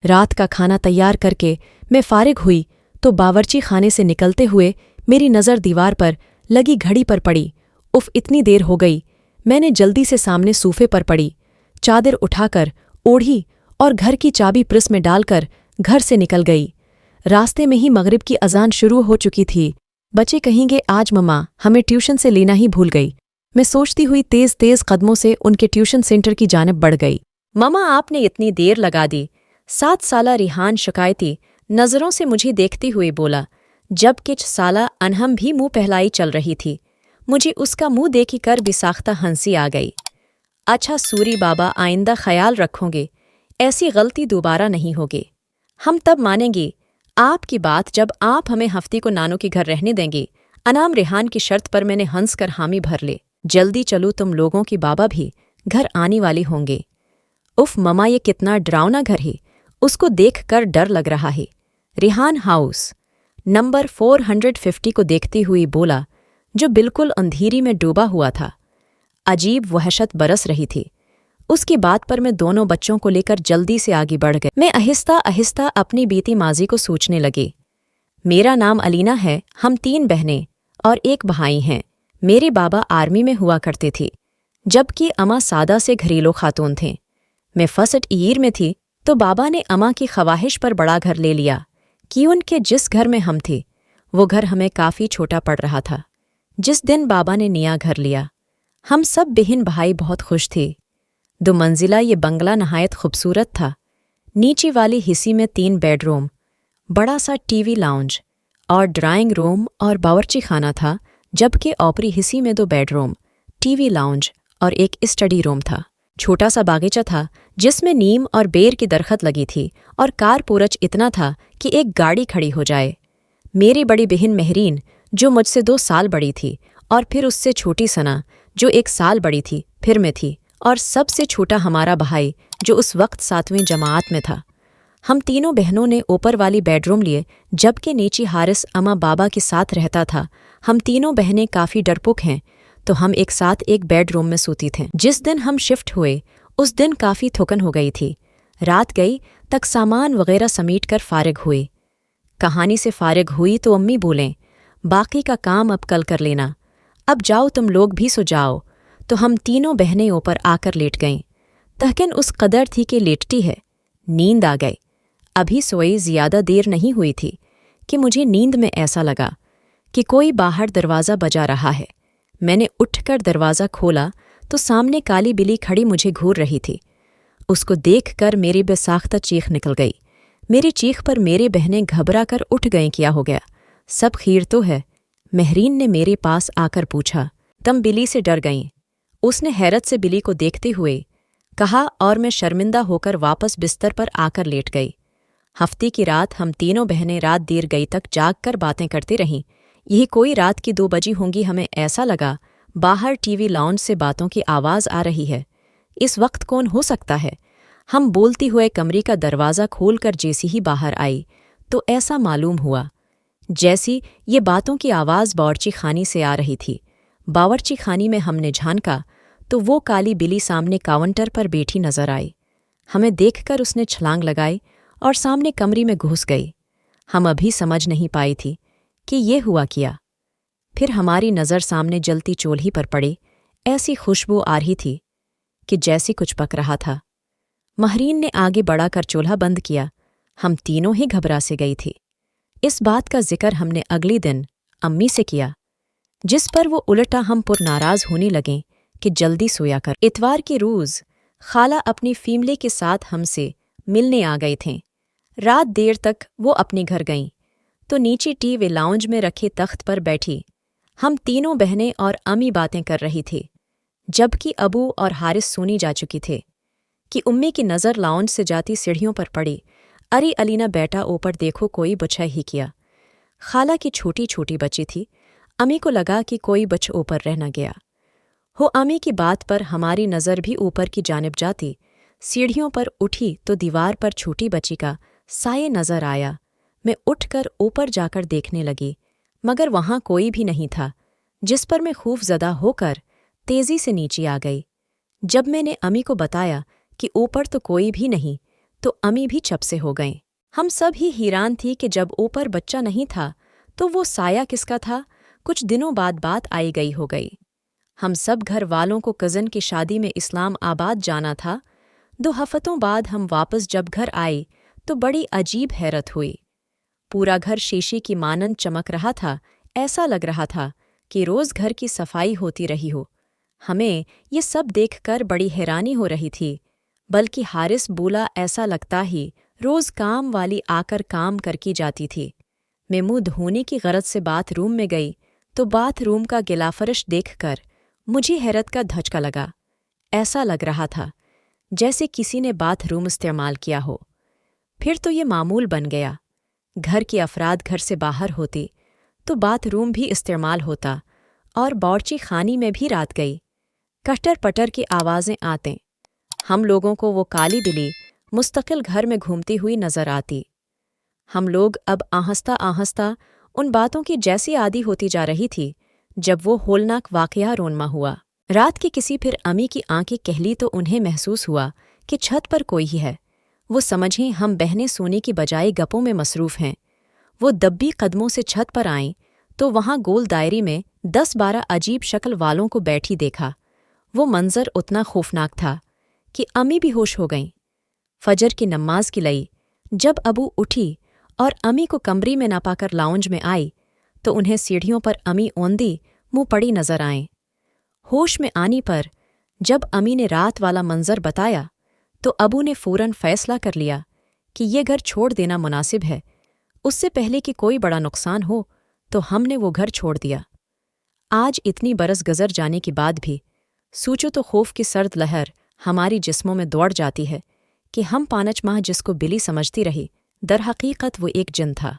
رات کا کھانا تیار کر کے میں فارغ ہوئی تو باورچی خانے سے نکلتے ہوئے میری نظر دیوار پر لگی گھڑی پر پڑی۔ اتنی دیر ہو گئی۔ میں نے جلدی سے سامنے صوفے پر پڑی، چادر اٹھا کر اوڑھی اور گھر کی چابی پرس میں ڈال کر گھر سے نکل گئی۔ راستے میں ہی مغرب کی اذان شروع ہو چکی تھی۔ بچے کہیں گے آج مما ہمیں ٹیوشن سے لینا ہی بھول گئی۔ میں سوچتی ہوئی تیز تیز قدموں سے ان کے ٹیوشن سینٹر کی جانب بڑھ گئی۔ مما آپ نے اتنی دیر لگا دی، 7 سالہ ریحان شکایتی نظروں سے مجھے دیکھتے ہوئے بولا، جب کچھ سالہ انہم بھی منہ پہلائی چل رہی تھی۔ مجھے اس کا منہ دیکھ کر بھی ساختہ ہنسی آ گئی۔ اچھا سوری بابا، آئندہ خیال رکھوں گے، ایسی غلطی دوبارہ نہیں ہوگی۔ ہم تب مانیں گے آپ کی بات جب آپ ہمیں ہفتے کو نانو کے گھر رہنے دیں گے۔ انعام ریحان کی شرط پر میں نے ہنس کر حامی بھر لے۔ جلدی چلو، تم لوگوں کی بابا بھی گھر آنے والے ہوں گے۔ مما یہ کتنا ڈراؤنا گھر ہے، اس کو دیکھ کر ڈر لگ رہا ہے۔ ریحان ہاؤس نمبر 450 کو دیکھتے ہوئے بولا، جو بالکل اندھیری میں ڈوبا ہوا تھا۔ عجیب وحشت برس رہی تھی۔ اس کی بات پر میں دونوں بچوں کو لے کر جلدی سے آگے بڑھ گئے۔ میں آہستہ آہستہ اپنی بیتی ماضی کو سوچنے لگی۔ میرا نام علینا ہے، ہم 3 بہنیں اور 1 بھائی ہیں۔ میرے بابا آرمی میں ہوا کرتے تھے، جبکہ اماں سادہ سے گھریلو خاتون تھیں۔ میں فرسٹ ایئر میں تھی تو بابا نے اماں کی خواہش پر بڑا گھر لے لیا کہ ان کے جس گھر میں ہم تھے وہ گھر ہمیں کافی چھوٹا پڑ رہا تھا۔ جس دن بابا نے نیا گھر لیا، ہم سب بہن بھائی بہت خوش تھے۔ 2 منزلہ یہ بنگلہ نہایت خوبصورت تھا۔ نیچے والی حصے میں 3 بیڈ روم، بڑا سا ٹی وی لاؤنج اور ڈرائنگ روم اور باورچی خانہ تھا، جبکہ اوپری حصے میں 2 bed room, T V lounge اور 1 اسٹڈی روم تھا۔ چھوٹا سا باغیچہ تھا جس میں نیم اور بیر کی درخت لگی تھی اور کار پورچ اتنا تھا کہ ایک گاڑی کھڑی ہو جائے۔ میری بڑی بہن مہرین جو مجھ سے 2 سال بڑی تھی، اور پھر اس سے چھوٹی ثنا جو 1 سال بڑی تھی، پھر میں تھی، اور سب سے چھوٹا ہمارا بھائی جو اس وقت 7ویں جماعت میں تھا۔ ہم تینوں بہنوں نے اوپر والی بیڈ روم لیے، جبکہ نیچی حارث اماں بابا کے ساتھ رہتا تھا۔ ہم تینوں بہنیں کافی ڈرپوک ہیں تو ہم ایک ساتھ ایک بیڈ روم میں سوتی تھیں۔ جس دن ہم شفٹ ہوئے اس دن کافی تھکن ہو گئی تھی۔ رات گئی تک سامان وغیرہ سمیٹ کر فارغ ہوئے۔ کہانی سے فارغ ہوئی تو امی بولیں، باقی کا کام اب کل کر لینا، اب جاؤ تم لوگ بھی سو جاؤ۔ تو ہم تینوں بہنیں اوپر آ کر لیٹ گئیں۔ تہکن اس قدر تھی کہ لیٹتی ہے، نیند آ گئی۔ ابھی سوئی زیادہ دیر نہیں ہوئی تھی کہ مجھے نیند میں ایسا لگا کہ کوئی باہر دروازہ بجا رہا ہے۔ میں نے اٹھ کر دروازہ کھولا تو سامنے کالی بلی کھڑی مجھے گھور رہی تھی۔ اس کو دیکھ کر میری بے ساختہ چیخ نکل گئی۔ میری چیخ پر میرے بہنیں گھبرا کر اٹھ گئیں۔ کیا ہو گیا؟ سب خیر تو ہے؟ مہرین نے میرے پاس آ کر پوچھا۔ تم بلی سے ڈر گئیں؟ اس نے حیرت سے بلی کو دیکھتے ہوئے کہا، اور میں شرمندہ ہو کر واپس بستر پر آ کر لیٹ گئی۔ ہفتے کی رات ہم تینوں بہنیں رات دیر گئی تک جاگ کر باتیں کرتی رہیں۔ یہی کوئی رات کی 2 بجی ہوں گی، ہمیں ایسا لگا باہر ٹی وی لاؤنج سے باتوں کی آواز آ رہی ہے۔ اس وقت کون ہو سکتا ہے؟ ہم بولتی ہوئے کمرے کا دروازہ کھول کر جیسی ہی باہر آئی تو ایسا معلوم ہوا جیسی یہ باتوں کی آواز باورچی خانے سے آ رہی تھی۔ باورچی خانے میں ہم نے جھانکا تو وہ کالی بلی سامنے کاؤنٹر پر بیٹھی نظر آئی۔ ہمیں دیکھ کر اس نے چھلانگ لگائی اور سامنے کمرے میں گھس گئی۔ ہم ابھی سمجھ نہیں پائی تھی کہ یہ ہوا کیا۔ پھر ہماری نظر سامنے جلتی چولہی پر پڑی۔ ایسی خوشبو آ رہی تھی کہ جیسی کچھ پک رہا تھا۔ مہرین نے آگے بڑھا کر چولہا بند کیا۔ ہم تینوں ہی گھبرا سے گئی تھی۔ اس بات کا ذکر ہم نے اگلی دن امی سے کیا، جس پر وہ الٹا ہم پر ناراض ہونے لگیں کہ جلدی سویا کر۔ اتوار کے روز خالہ اپنی فیملی کے ساتھ ہم سے ملنے آ گئے تھے۔ رات دیر تک وہ اپنے گھر گئیں تو نیچے ٹی وی لاؤنج میں رکھے تخت پر بیٹھی ہم تینوں بہنیں اور امی باتیں کر رہی تھی، جبکہ ابو اور حارث سونی جا چکی تھے کہ امی کی نظر لاؤنج سے جاتی سیڑھیوں پر پڑی۔ ارے علینا بیٹا اوپر دیکھو، کوئی بچہ ہی کیا۔ خالہ کی چھوٹی چھوٹی بچی تھی۔ امی کو لگا کہ کوئی بچ اوپر رہ نہ گیا ہو۔ امی کی بات پر ہماری نظر بھی اوپر کی جانب جاتی۔ سیڑھیوں پر اٹھی تو دیوار پر چھوٹی بچی کا سایہ نظر آیا۔ میں اٹھ کر اوپر جا کر دیکھنے لگی، مگر وہاں کوئی بھی نہیں تھا، جس پر میں خوف زدہ ہو کر تیزی سے نیچے آ گئی۔ جب میں نے امی کو بتایا کہ اوپر تو کوئی بھی نہیں تو امی بھی چپ سے ہو گئیں۔ ہم سب ہی حیران تھی کہ جب اوپر بچہ نہیں تھا تو وہ سایہ کس کا تھا۔ کچھ دنوں بعد بات آئی گئی ہو گئی۔ ہم سب گھر والوں کو کزن کی شادی میں اسلام آباد جانا تھا۔ 2 ہفتوں بعد ہم واپس جب گھر آئے تو بڑی عجیب حیرت ہوئی۔ پورا گھر شیشے کی مانند چمک رہا تھا، ایسا لگ رہا تھا کہ روز گھر کی صفائی ہوتی رہی ہو۔ ہمیں یہ سب دیکھ کر بڑی حیرانی ہو رہی تھی، بلکہ حارث بولا ایسا لگتا ہی روز کام والی آ کر کام کر کی جاتی تھی۔ میں منہ دھونے کی غرض سے باتھ روم میں گئی تو باتھ روم کا گلا فرش دیکھ کر مجھے حیرت کا دھچکا لگا۔ ایسا لگ رہا تھا جیسے کسی نے باتھ روم استعمال کیا ہو۔ پھر تو یہ معمول بن گیا۔ گھر کے افراد گھر سے باہر ہوتے تو باتھ روم بھی استعمال ہوتا اور باورچی خانے میں بھی رات گئی کٹر پٹر کی آوازیں آتیں۔ ہم لوگوں کو وہ کالی بلی مستقل گھر میں گھومتی ہوئی نظر آتی۔ ہم لوگ اب آہستہ آہستہ ان باتوں کی جیسی عادی ہوتی جا رہی تھی جب وہ ہولناک واقعہ رونما ہوا۔ رات کے کسی پھر امی کی آنکھیں کہلی تو انہیں محسوس ہوا کہ چھت پر کوئی ہی ہے۔ وہ سمجھیں ہم بہنیں سونے کی بجائے گپوں میں مصروف ہیں۔ وہ دبی قدموں سے چھت پر آئیں تو وہاں گول دائرے میں 10-12 عجیب شکل والوں کو بیٹھی دیکھا۔ وہ منظر اتنا خوفناک تھا کہ امی بھی ہوش ہو گئیں۔ فجر کی نماز کی لئی جب ابو اٹھی اور امی کو کمرے میں نہ پا کر لاؤنج میں آئی تو انہیں سیڑھیوں پر امی اوندی منہ پڑی نظر آئیں۔ ہوش میں آنے پر جب امی نے رات والا منظر بتایا تو ابو نے فوراً فیصلہ کر لیا کہ یہ گھر چھوڑ دینا مناسب ہے۔ اس سے پہلے کہ کوئی بڑا نقصان ہو تو ہم نے وہ گھر چھوڑ دیا۔ آج اتنی برس گزر جانے کے بعد بھی سوچو تو خوف کی سرد لہر ہماری جسموں میں دوڑ جاتی ہے کہ ہم 5 ماہ جس کو بلی سمجھتی رہی در حقیقت وہ ایک جن تھا۔